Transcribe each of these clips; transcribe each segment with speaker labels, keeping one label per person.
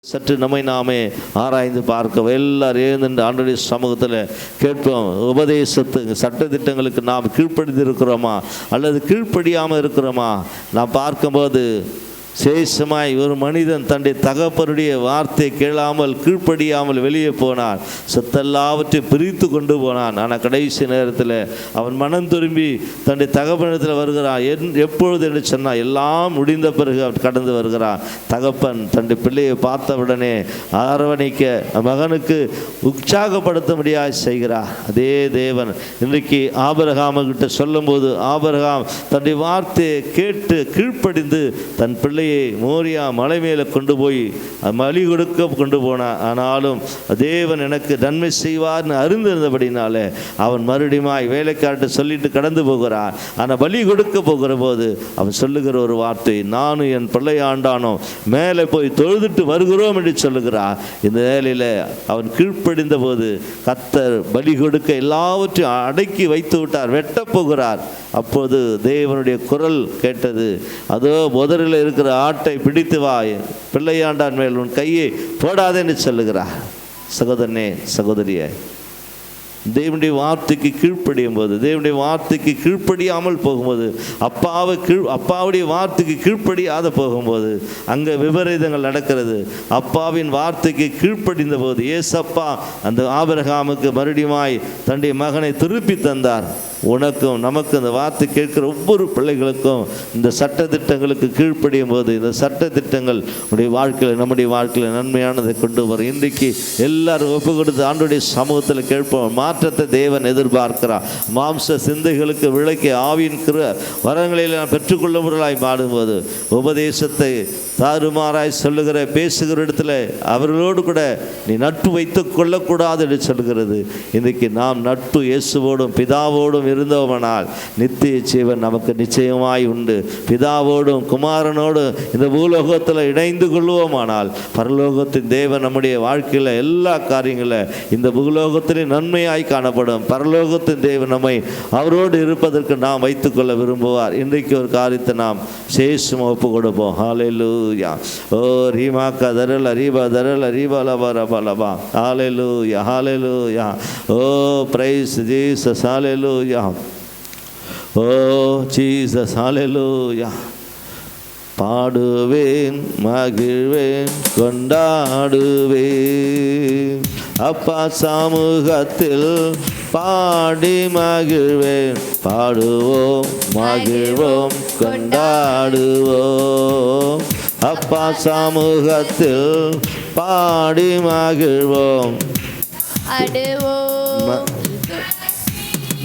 Speaker 1: சற்று நம்மை நாமே ஆராய்ந்து பார்க்க எல்லாரும் எழுந்து ஆண்டவருடைய சமூகத்தில் கேட்போம். உபதேசத்து சட்ட திட்டங்களுக்கு நாம் கீழ்ப்படிந்து இருக்கிறோமா அல்லது கீழ்ப்படியாமல் இருக்கிறோமா? நாம் பார்க்கும்போது சேஷமாய் ஒரு மனிதன் தன்னுடைய தகப்பனுடைய வார்த்தை கேளாமல் கீழ்ப்படியாமல் வெளியே போனான். சொத்தெல்லாவற்றையும் பிரித்து கொண்டு போனான். ஆனால் கடைசி நேரத்தில் அவன் மனம் திரும்பி தன்னுடைய தகப்பனிடத்தில் வருகிறான். எப்பொழுது என்று சொன்னால் எல்லாம் முடிந்த பிறகு அவன் கடந்து வருகிறான். தகப்பன் தன்னுடைய பிள்ளையை பார்த்தவுடனே அரவணைக்க மகனுக்கு உற்சாகப்படுத்த முடியாது செய்கிறார். அதே தேவன் இன்றைக்கு ஆபிரகாமுக்கிட்ட சொல்லும்போது ஆபிரகாம் தன்னுடைய வார்த்தையை கேட்டு கீழ்ப்படிந்து தன் பிள்ளை மோரியா மலை மேலே கொண்டு போய் பலி கொடுக்க கொண்டு போனான். ஆனாலும் தேவன் எனக்கு நன்மை செய்வார்னு அறிந்திருந்தபடினால அவன் மறுபடியும் வேலைக்கார்ட்ட சொல்லிட்டு கடந்து போகிறான். ஆனால் பலி கொடுக்க போகிற போது அவன் சொல்லுகிற ஒரு வார்த்தை, நானும் என் பிள்ளை ஆண்டானோ மேலே போய் தொழுதுட்டு வருகிறோம் என்று சொல்லுகிறான். இந்த வேலையில் அவன் கீழ்ப்படிந்த போது கர்த்தர் பலி கொடுக்க எல்லாவற்றையும் அடக்கி வைத்து விட்டார், வெட்டப் போகிறார். அப்போது தேவனுடைய குரல் கேட்டது, அதோ முதலில் இருக்கிற ஆட்டை பிடித்து வா, பிள்ளையாண்டான் மேல் உன் கையை போடாதேன்னு சொல்லுகிறார். சகோதரனே சகோதரியே, தேவனுடைய வார்த்தைக்கு கீழ்ப்படியும் போது, தேவனுடைய வார்த்தைக்கு கீழ்ப்படியாமல் போகும்போது, அப்பாவுடைய வார்த்தைக்கு கீழ்ப்படியாத போகும்போது அங்கே விபரீதங்கள் நடக்கிறது. அப்பாவின் வார்த்தைக்கு கீழ்ப்படிந்த போது ஏசப்பா அந்த ஆபிரகாமுக்கு மறுபடியுமாய் தன்னுடைய மகனை திருப்பி தந்தார். உனக்கும் நமக்கு இந்த வார்த்தை கேட்கிற ஒவ்வொரு பிள்ளைகளுக்கும் இந்த சட்டத்திட்டங்களுக்கு கீழ்ப்படியும் போது இந்த சட்டத்திட்டங்கள் நம்முடைய வாழ்க்கையில் நன்மையானதை கொண்டு வரும். இன்றைக்கு எல்லாரும் ஒப்பு கொடுத்து ஆண்டவருடைய சமூகத்தில் கேட்போம். மாற்றத்தை தேவன் எதிர்பார்க்கிறார். மாம்ச சிந்தைகளுக்கு விளக்கி ஆவியின் வரங்களில் நான் பெற்றுக்கொள்ளும்பவர்களாய் மாறும்போது உபதேசத்தை தாறுமாறாய் சொல்லுகிற பேசுகிற இடத்துல அவர்களோடு கூட நீ நட்பு வைத்து கொள்ளக்கூடாது என்று சொல்கிறது. இன்றைக்கு நாம் நட்பு இயேசுவோடும் பிதாவோடும் இருந்தோமானால் நித்திய ஜீவன் நமக்கு நிச்சயமாய் உண்டு. பிதாவோடும் குமாரனோடும் இந்த பூலோகத்தில் இணைந்து கொள்வோமானால் பரலோகத்தின் தேவன் நம்முடைய வாழ்க்கையில் எல்லா காரியங்களும் இந்த பூலோகத்திலே நன்மையாய் காணப்படும். பரலோகத்தின் தேவன் நம்மை அவரோடு இருப்பதற்கு நாம் வைத்துக்கொள்ள விரும்புவார். இன்றைக்கு ஒரு காரியத்தை நாம் சேஷம் ஒப்பு கொடுப்போம். ஹல்லேலூயா. ஓ ரீமா கதரல் அரீபா தரல் அரீபா லபா ரபா லபா. ஹல்லேலூயா ஹல்லேலூயா. ஓ பிரைஸ் ஜீசஸ். ஹல்லேலூயா. ஓ ஜீசஸ். ஹல்லேலூயா. பாடுவேன் மகிழ்வேன் கொண்டாடுவேன் அப்பா சமூகத்தில் பாடி மகிழ்வேன். பாடுவோம் மகிழ்வோம் கொண்டாடுவோம் அப்பா சமூகத்தில் பாடி மகிழ்வோம்.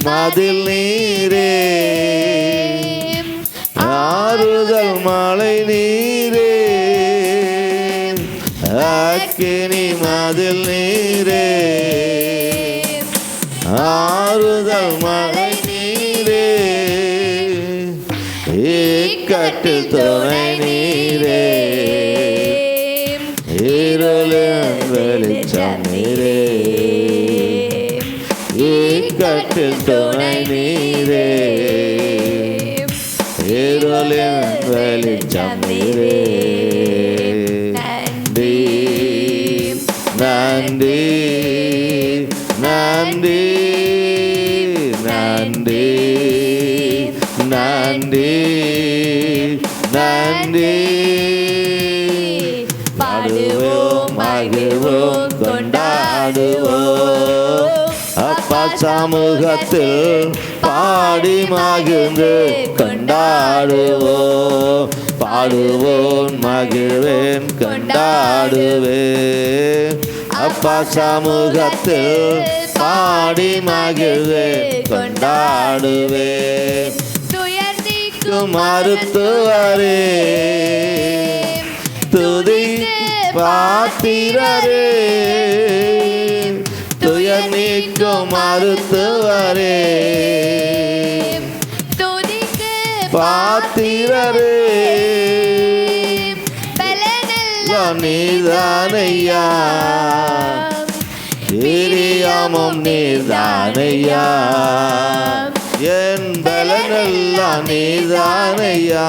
Speaker 1: மதில் நீரே ஆறுதல் மழை நீரே அக்கினி மதில் நீரே ஆறுதல் மழை நீரே இக்கட்டில் துணை நீரே இருளின் வெளிச்சம் நீரே இக்கட்டில் துணை நீரே இருளின் வெளிச்சம் நீரே. நன்றி நன்றி நன்றி நன்றி நன்றி. பாடுவோம் மகிழ்வோம் கொண்டாடுவோம் அப்பா சமூகத்தில் பாடி மகிழ்ந்து கொண்டாடுவோம். பாடுவோம் மகிழ்வேன் கொண்டாடுவேன் அப்பா சமூகத்தில் பாடி மகிழ்வேன் கொண்டாடுவேன். மருத்துவரே துதி பாத்திரரே துயர் நீக்கும் மருத்துவரே பாத்திரரே நீதானையா பிரியாமம் நீதானையா என் பலனெல்லாம் நீதானையா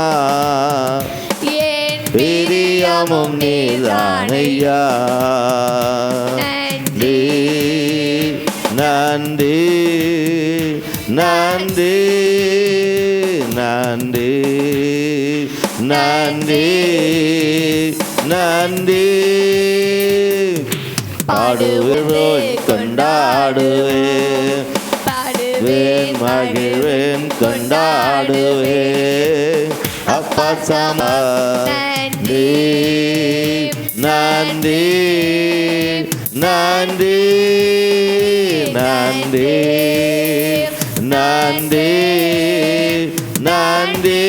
Speaker 1: பிரியா எல்லாமும் நீதானையா. நன்றி நன்றி நன்றி நன்றி நன்றி நன்றி. பாடுவேன் கொண்டாடுவேன், பாடுவேன் மகிழ்வேன் கொண்டாடுவேன். அப்பா சமா நன்றி நன்றி நன்றி நன்றி நன்றி நன்றி.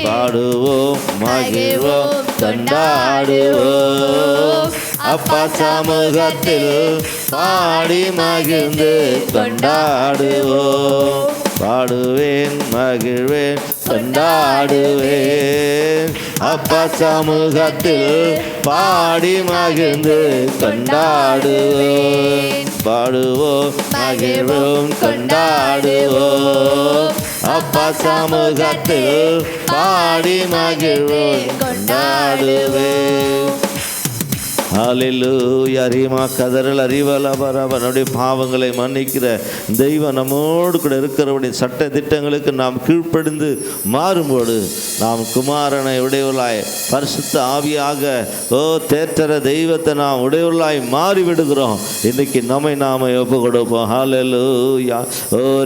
Speaker 1: பாடுவோம் மகிழ்வோம் கொண்டாடுவோம், அப்பா சமூகத்தில் பாடி மகிழ்ந்து கொண்டாடுவோம். பாடுவேன் மகிழ்வேன் கொண்டாடுவேன், அப்பா சமூகத்தில் பாடி மகிழ்ந்து கொண்டாடுவோம். பாடுவோம் மகிழ்வோம் கொண்டாடுவோம், அப்பா சமூகத்தில் பாடி மகிழ்வோம் கொண்டாடுவேன். ஹல்லேலூயா. அரிமா கதறல் அறிவலபரவனுடைய பாவங்களை மன்னிக்கிற தெய்வம் நம்மோடு கூட இருக்கிறவனுடைய சட்ட திட்டங்களுக்கு நாம் கீழ்ப்படிந்து மாறும்போது நாம் குமாரனை உடையவர்களாய் பரிசுத்த ஆவியாக தேற்றற தெய்வத்தை நாம் உடையவர்களாய் மாறிவிடுகிறோம். இன்றைக்கி நம்மை நாம ஒப்பு கொடுப்போம். ஹல்லேலூயா.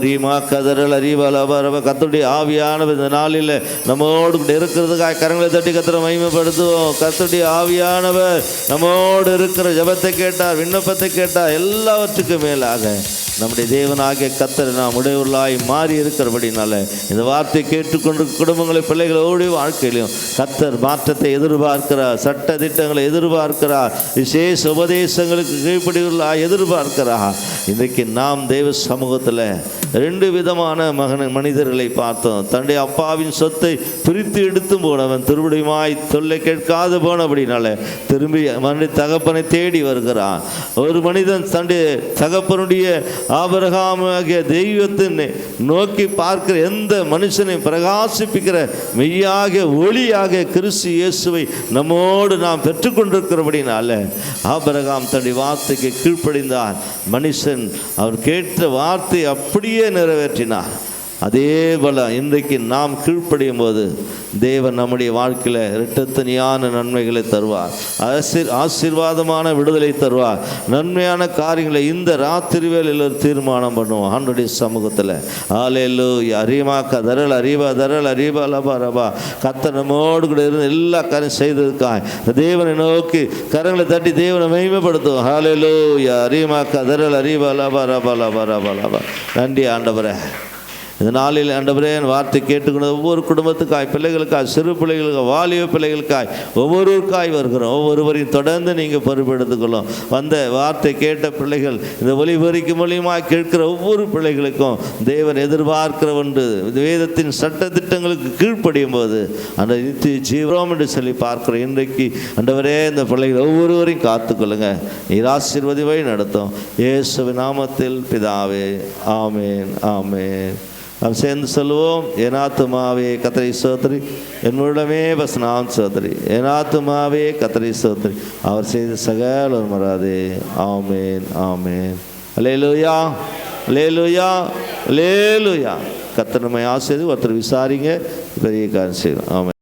Speaker 1: ரீமா கதறல் அறிவலபரவ கர்த்தருடைய ஆவியானவர் இந்த நாளில் நம்மோடு கூட இருக்கிறதுக்காக கரங்களை தட்டி கர்த்தரை மகிமைப்படுத்துவோம். கர்த்தருடைய ஆவியானவர் நம்மோடு இருக்கிற ஜெபத்தை கேட்டார், விண்ணப்பத்தை கேட்டார். எல்லாவற்றுக்கும் மேலாக நம்முடைய தேவனாகிய கர்த்தர் நாம் உடையவர்களாய் மாறி இருக்கிறபடினால இந்த வார்த்தையை கேட்டுக்கொண்டு குடும்பங்களை பிள்ளைகளோடு வாழ்க்கையிலும் கர்த்தர் மாற்றத்தை எதிர்பார்க்கிறார், சட்ட திட்டங்களை எதிர்பார்க்கிறார், விசேஷ உபதேசங்களுக்கு கீழ்ப்படிவுள்ளாய் எதிர்பார்க்கிறார். இன்றைக்கு நாம் தேவ சமூகத்தில் 2 விதமான மனிதர்களை பார்த்தோம். தன்னுடைய அப்பாவின் சொத்தை பிரித்து எடுத்தும் போனவன் திருவிடையுமாய் தொல்லை கேட்காது போனபடினால திரும்பி மனித தகப்பனை தேடி வருகிறான். ஒரு மனிதன் தன்னுடைய தகப்பனுடைய ஆபிரகாமாகிய தெய்வத்தை நோக்கி பார்க்கிற எந்த மனுஷனை பிரகாசிப்பிக்கிற மெய்யாக ஒளியாக கிறிஸ்து இயேசுவை நம்மோடு நாம் பெற்றுக்கொண்டிருக்கிறபடினால ஆபிரகாம் தன்னுடைய வார்த்தைக்கு கீழ்ப்படிந்தார். மனுஷன் அவர் கேட்ட வார்த்தை அப்படியே நிறைவேற்றினார். அதே போல இன்றைக்கு நாம் கீழ்ப்படியும் போது தேவன் நம்முடைய வாழ்க்கையில் இரட்டத்தனியான நன்மைகளை தருவார், ஆசீர்வாதமான விடுதலை தருவார், நன்மையான காரியங்களை இந்த ராத்திரி வேளையில் தீர்மானம் பண்ணுவோம் ஆண்டவருடைய சமூகத்தில். ஹல்லேலூயா. அரிமாக்க தரல் அறிவா தரல் அறிவா லபா ரபா. கர்த்தர் நம்மோடு கூட இருந்து எல்லா காரியம் செய்ததுக்காய் தேவனை நோக்கி கரங்களை தட்டி தேவனை மகிமைப்படுத்துவோம். ஹல்லேலூயா. அரிமாக்க தரல் அறிவா லபா ரபா லபா ரபா லபா. நன்றி ஆண்டவரே. இந்த நாளில் ஆண்டவரே என் வார்த்தை கேட்டுக்கொண்டு ஒவ்வொரு குடும்பத்துக்காய், பிள்ளைகளுக்காய், சிறு பிள்ளைகளுக்காய், வாலிப பிள்ளைகளுக்காய் ஒவ்வொருவருக்காய் வருகிறோம். ஒவ்வொருவரையும் தொடர்ந்து நீங்கள் பொறுப்பெடுத்துக்கொள்ளும். வந்த வார்த்தை கேட்ட பிள்ளைகள் இந்த ஒலிபெருக்கி மூலியமாக கேட்கிற ஒவ்வொரு பிள்ளைகளுக்கும் தேவன் எதிர்பார்க்கிற ஒன்று வேதத்தின் சட்ட திட்டங்களுக்கு கீழ்ப்படியும் போது அந்த நித்திய ஜீவனம் என்று சொல்லி பார்க்கிறோம். இன்றைக்கு ஆண்டவரே இந்த பிள்ளைகள் ஒவ்வொருவரையும் காத்துக்கொள்ளுங்க, நீர் ஆசீர்வதி வழி நடத்தும். இயேசுவின் நாமத்தில் பிதாவே, ஆமேன் ஆமேன். நாம் சேர்ந்து சொல்லுவோம். என் ஆத்துமாவே கர்த்தரை ஸ்தோத்திரி, என் உள்ளமே வசனம் ஸ்தோத்திரி, என் ஆத்துமாவே கர்த்தரை ஸ்தோத்திரி, அவர் செய்த சகல மறாதே. ஆமேன் ஆமேன். அல்லேலூயா அல்லேலூயா அல்லேலூயா. கர்த்தர் நம்மை ஆசீர்வதித்து ஒருத்தர் விசாரிங்க, பெரிய காரியம் செய்யலாம். ஆமேன்.